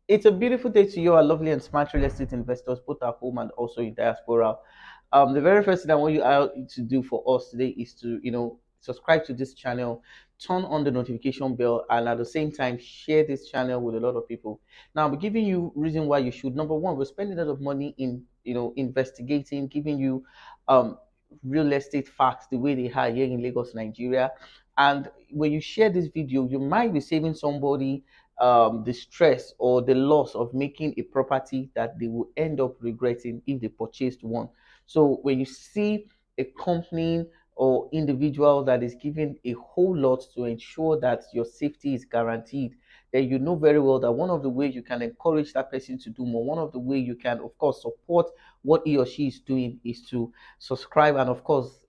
It's a beautiful day to you, our lovely and smart real estate investors, both at home and also in diaspora. The very first thing I want you out to do for us today is to, subscribe to this channel, turn on the notification bell, and at the same time share this channel with a lot of people. Now, I'm giving you reason why you should. Number one, we're spending a lot of money in, investigating, giving you, um, real estate facts the way they are here in Lagos, Nigeria. And when you share this video, you might be saving somebody the stress or the loss of making a property that they will end up regretting if they purchased one. So when you see a company or individual that is giving a whole lot to ensure that your safety is guaranteed, then you know very well that one of the ways you can encourage that person to do more, one of the ways you can, of course, support what he or she is doing is to subscribe and, of course,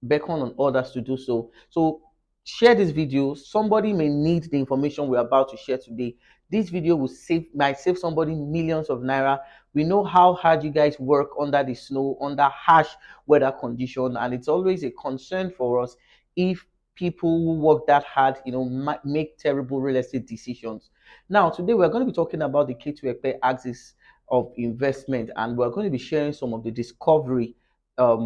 beckon on others to do so. So share this video. Somebody may need the information we're about to share today. This video will might save somebody millions of naira. We know how hard you guys work under the snow, under harsh weather condition, and it's always a concern for us if people who work that hard, make terrible real estate decisions. Now, today we're going to be talking about the K2 axis of investment, and we're going to be sharing some of the discovery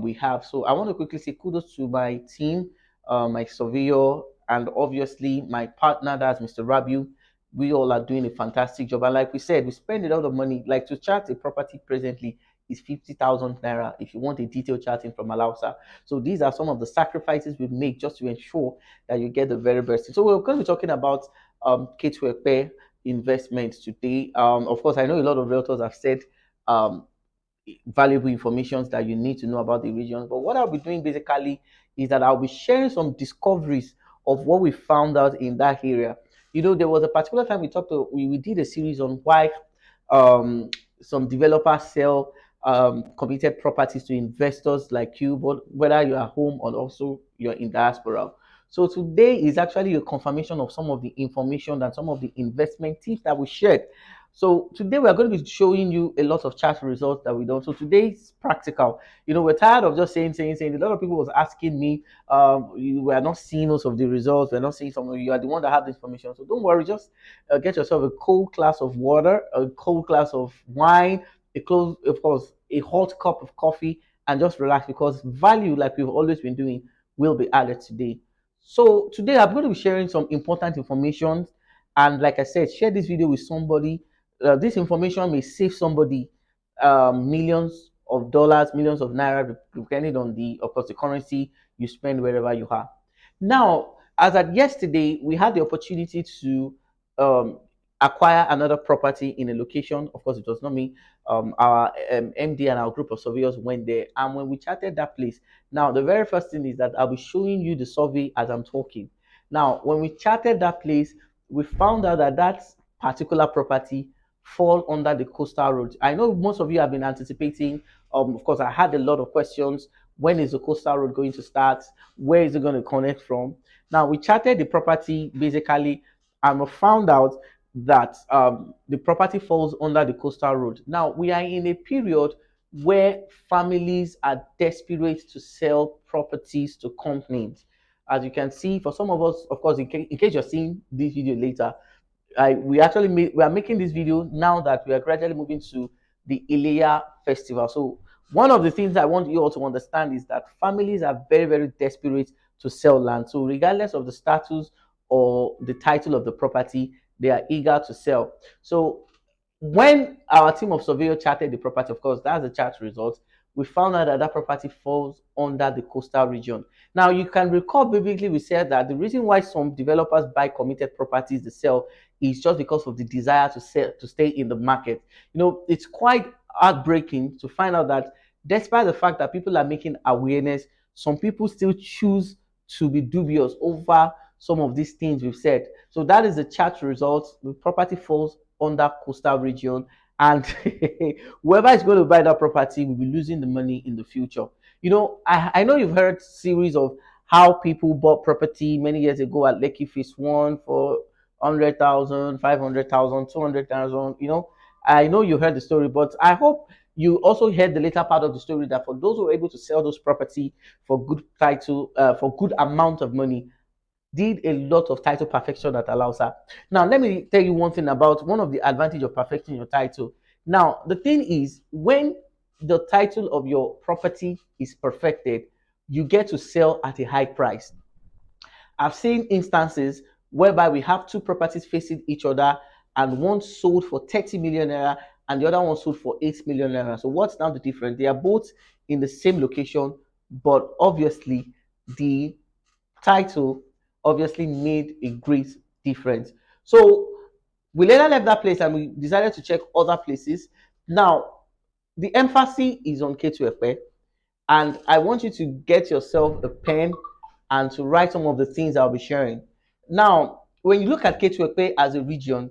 we have. So I want to quickly say kudos to my team, my surveyor, and obviously my partner, that's Mr. Rabiu. We all are doing a fantastic job. And like we said, we spend a lot of money. Like to chart a property presently is 50,000 naira if you want a detailed charting from Alausa. So these are some of the sacrifices we make just to ensure that you get the very best. So we're going to be talking about K2 investments today. Of course, I know a lot of realtors have said um, valuable information that you need to know about the regions. But what I'll be doing basically is that I'll be sharing some discoveries of what we found out in that area. There was a particular time we did a series on why um, some developers sell completed properties to investors like you, but whether you're at home or also you're in diaspora. So today is actually a confirmation of some of the information and some of the investment tips that we shared. So today we are going to be showing you a lot of chart results that we done. So today is practical. We're tired of just saying. A lot of people was asking me, we are not seeing most of the results. We're not seeing some of you are the one that have the information. So don't worry, just get yourself a cold glass of water, a cold glass of wine, of course, a hot cup of coffee, and just relax because value, like we've always been doing, will be added today. So today I'm going to be sharing some important information, and like I said, share this video with somebody. This information may save somebody millions of dollars, millions of naira, depending on of course, the currency you spend wherever you are. Now, as at yesterday, we had the opportunity to um, acquire another property in a location. Of course, it was not me. Our MD and our group of surveyors went there, and when we charted that place, now the very first thing is that I'll be showing you the survey as I'm talking. Now, when we charted that place, we found out that that particular property fall under the coastal road. I know most of you have been anticipating. Of course, I had a lot of questions. When is the coastal road going to start? Where is it going to connect from? Now, we charted the property basically, and we found out that the property falls under the coastal road. Now, we are in a period where families are desperate to sell properties to companies. As you can see, for some of us, of course, in case you're seeing this video later, we are making this video now that we are gradually moving to the Ilea festival. So one of the things I want you all to understand is that families are very, very desperate to sell land. So regardless of the status or the title of the property, they are eager to sell. So when our team of surveyors charted the property, of course, that's the chart results, we found out that that property falls under the coastal region. Now, you can recall vividly we said that the reason why some developers buy committed properties to sell is just because of the desire to sell, to stay in the market. It's quite heartbreaking to find out that despite the fact that people are making awareness, some people still choose to be dubious over some of these things we've said. So that is the chart results. The property falls under coastal region, and whoever is going to buy that property will be losing the money in the future. I know you've heard series of how people bought property many years ago at Lekki Phase 1 for 100,000, 500,000, 200,000. I know you heard the story, but I hope you also heard the later part of the story that for those who are able to sell those property for good title, for good amount of money, did a lot of title perfection that allows her. Now, let me tell you one thing about one of the advantage of perfecting your title. Now, the thing is, when the title of your property is perfected, you get to sell at a high price. I've seen instances whereby we have two properties facing each other, and one sold for 30 million naira and the other one sold for 8 million naira. So what's now the difference? They are both in the same location, but obviously the title obviously made a great difference. So we later left that place and we decided to check other places. Now, the emphasis is on K2Epe, and I want you to get yourself a pen and to write some of the things I'll be sharing. Now, when you look at K2Epe as a region,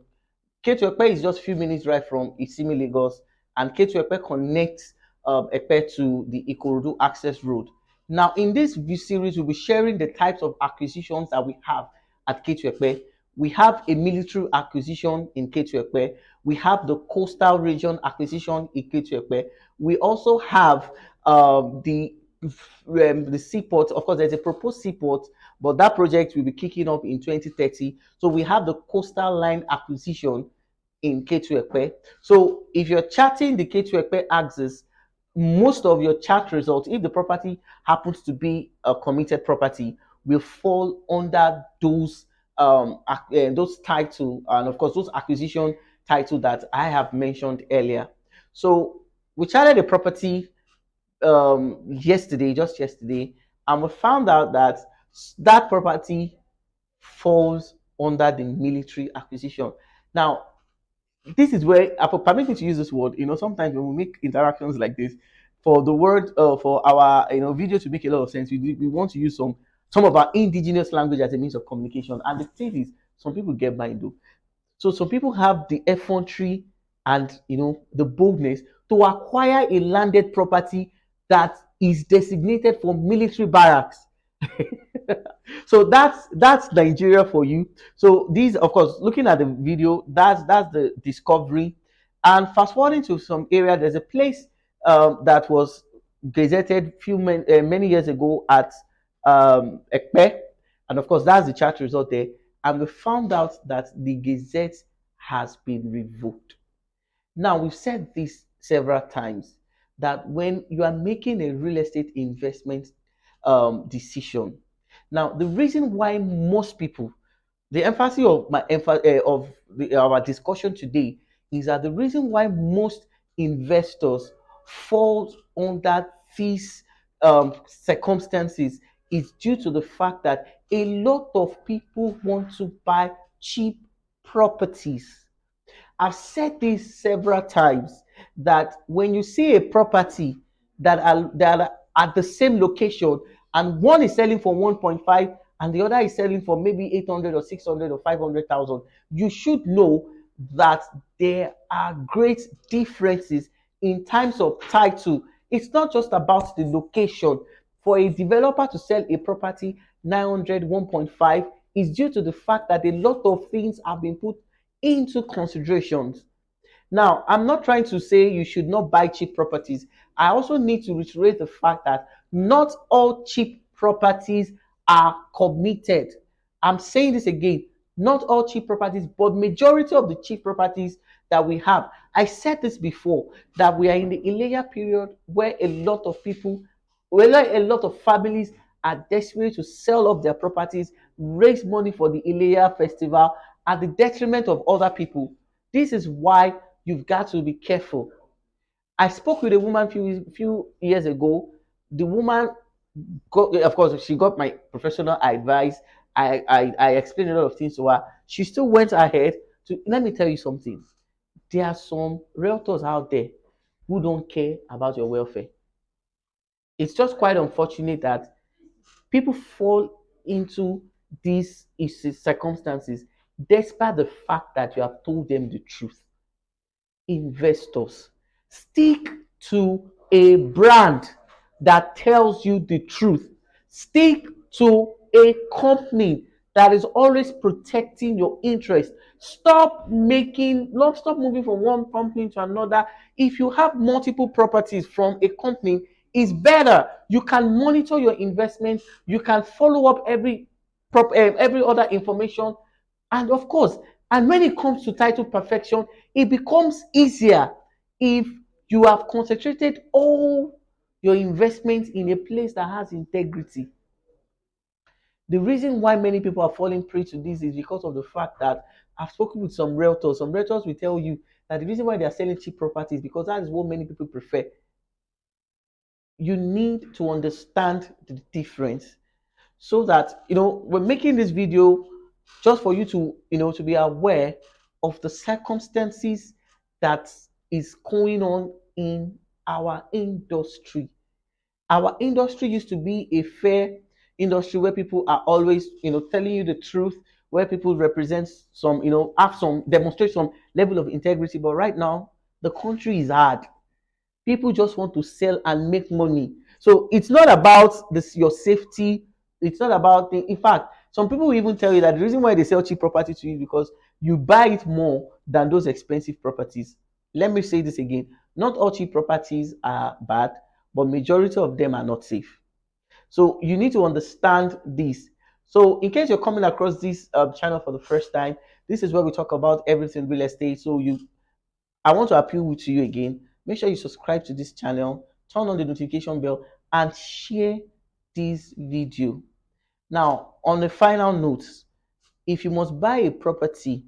K2Epe is just a few minutes drive from Isimi, Lagos, and K2Epe connects Epe to the Ikorodu access road. Now, in this series, we'll be sharing the types of acquisitions that we have at K2Epe. We have a military acquisition in K2Epe. We have the coastal region acquisition in K2Epe. We also have the seaport. Of course, there's a proposed seaport, but that project will be kicking up in 2030. So we have the coastal line acquisition in K2Epe. So if you're charting the K2Epe axis, most of your chart results, if the property happens to be a committed property, will fall under those title, and of course those acquisition title that I have mentioned earlier. So we charted the property yesterday, just yesterday, and we found out that that property falls under the military acquisition. Now, this is where, permit me to use this word. Sometimes when we make interactions like this, for the word, for our video to make a lot of sense, we want to use some of our indigenous language as a means of communication. And the thing is, some people get by though. So some people have the effrontery and the boldness to acquire a landed property that is designated for military barracks. So that's Nigeria for you. So these, of course, looking at the video, that's the discovery. And fast forwarding to some area, there's a place that was gazetted many years ago at Ekpe, and of course that's the chart result there. And we found out that the gazette has been revoked. Now, we've said this several times that when you are making a real estate investment decision, now the reason why most people, the emphasis of our discussion today is that the reason why most investors fall under these circumstances is due to the fact that a lot of people want to buy cheap properties. I've said this several times that when you see a property that are at the same location, and one is selling for 1.5 and the other is selling for maybe 800 or 600 or 500,000, you should know that there are great differences in terms of title. It's not just about the location. For a developer to sell a property 900, 1.5 is due to the fact that a lot of things have been put into considerations. Now, I'm not trying to say you should not buy cheap properties. I also need to reiterate the fact that not all cheap properties are committed. I'm saying this again. Not all cheap properties, but majority of the cheap properties that we have. I said this before, that we are in the Ileya period where a lot of families are desperate to sell off their properties, raise money for the Ileya festival at the detriment of other people. This is why you've got to be careful. I spoke with a woman few years ago. The woman got, of course, she got my professional advice. I explained a lot of things to her. She still went ahead to. Let me tell you something. There are some realtors out there who don't care about your welfare. It's just quite unfortunate that people fall into these circumstances despite the fact that you have told them the truth. Investors, stick to a brand that tells you the truth. Stick to a company that is always protecting your interest. Stop moving from one company to another. If you have multiple properties from a company, it's better. You can monitor your investment. You can follow up every every other information. And of course, and when it comes to title perfection, it becomes easier if you have concentrated all your investments in a place that has integrity. The reason why many people are falling prey to this is because of the fact that I've spoken with some realtors. Some realtors will tell you that the reason why they are selling cheap properties because that is what many people prefer. You need to understand the difference so that we're making this video just for you to to be aware of the circumstances that is going on in our industry. Our industry used to be a fair industry where people are always telling you the truth, where people represent some have some demonstrate some level of integrity. But right now the country is hard. People just want to sell and make money. So it's not about this your safety. It's not about in fact, some people will even tell you that the reason why they sell cheap property to you is because you buy it more than those expensive properties. Let me say this again. Not all cheap properties are bad, but majority of them are not safe. So you need to understand this. So in case you're coming across this channel for the first time, this is where we talk about everything real estate. So I want to appeal to you again. Make sure you subscribe to this channel, turn on the notification bell, and share this video. Now, on the final note, if you must buy a property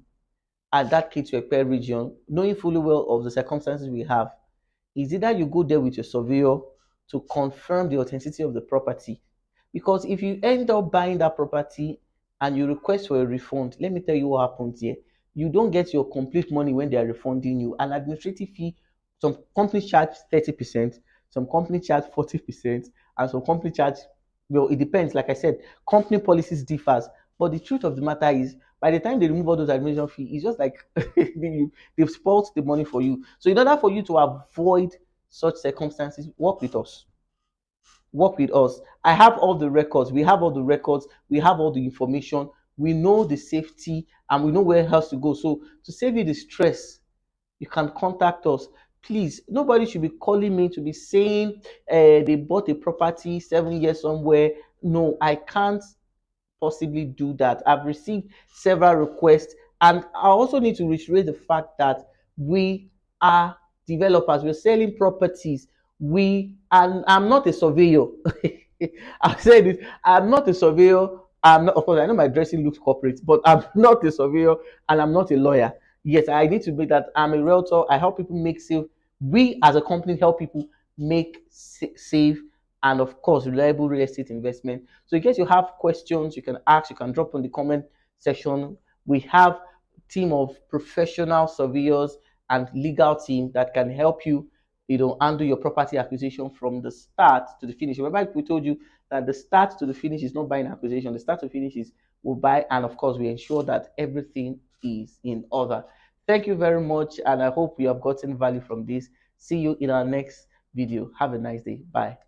at that K2 region, knowing fully well of the circumstances we have, is either you go there with your surveyor to confirm the authenticity of the property. Because if you end up buying that property and you request for a refund, let me tell you what happens here. You don't get your complete money when they are refunding you. An administrative fee, some companies charge 30%, some companies charge 40%, and some companies charge, well, it depends. Like I said, company policies differs. But the truth of the matter is, by the time they remove all those administration fees, it's just like they've spoiled the money for you. So in order for you to avoid such circumstances, work with us. Work with us. I have all the records. We have all the records. We have all the information. We know the safety and we know where else to go. So to save you the stress, you can contact us. Please, nobody should be calling me to be saying they bought a property 7 years somewhere. No, I can't possibly do that. I've received several requests, and I also need to reiterate the fact that we are developers. We're selling properties. We and I'm not a surveyor. I've said this. I'm not a surveyor. I'm not. Of course, I know my dressing looks corporate, but I'm not a surveyor and I'm not a lawyer. Yes, I need to be that. I'm a realtor. I help people make safe. We as a company help people make safe and of course reliable real estate investment. So in case you have questions, you can ask, you can drop in the comment section. We have team of professional surveyors and legal team that can help you handle your property acquisition from the start to the finish. Remember, we told you that the start to the finish is not buying acquisition. The start to finish is we buy, and of course, we ensure that everything is in order. Thank you very much, and I hope you have gotten value from this. See you in our next video. Have a nice day. Bye.